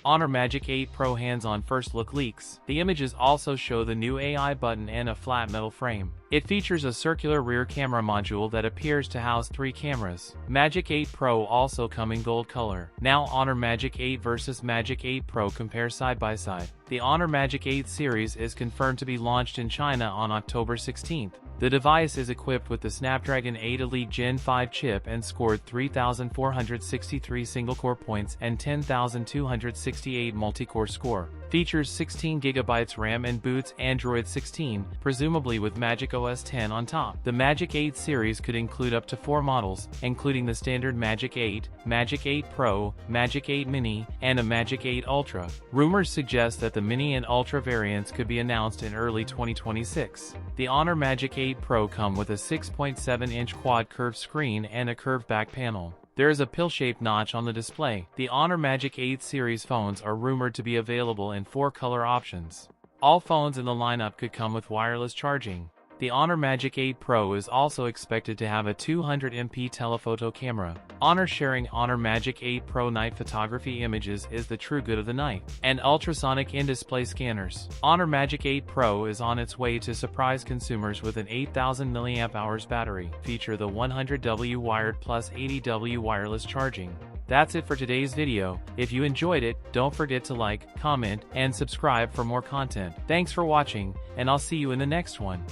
Honor Magic 8 Pro hands-on first look leaks. The images also show the new AI button and a flat metal frame. It features a circular rear camera module that appears to house 3 cameras. Magic 8 Pro also come in gold color. Now Honor Magic 8 versus Magic 8 Pro compare side by side. The Honor Magic 8 series is confirmed to be launched in China on October 16th. The device is equipped with the Snapdragon 8 Elite Gen 5 chip and scored 3,463 single-core points and 10,268 multi-core score. Features 16GB RAM and boots Android 16, presumably with Magic OS 10 on top. The Magic 8 series could include up to 4 models, including the standard Magic 8, Magic 8 Pro, Magic 8 Mini, and a Magic 8 Ultra. Rumors suggest that the Mini and Ultra variants could be announced in early 2026. The Honor Magic 8 Pro come with a 6.7-inch quad curved screen and a curved back panel. There is a pill-shaped notch on the display. The Honor Magic 8 series phones are rumored to be available in 4 color options. All phones in the lineup could come with wireless charging. The Honor Magic 8 Pro is also expected to have a 200MP telephoto camera. Honor sharing Honor Magic 8 Pro night photography images is the true good of the night. And ultrasonic in-display scanners. Honor Magic 8 Pro is on its way to surprise consumers with an 8,000 mAh battery. Feature the 100W wired plus 80W wireless charging. That's it for today's video. If you enjoyed it, don't forget to like, comment, and subscribe for more content. Thanks for watching, and I'll see you in the next one.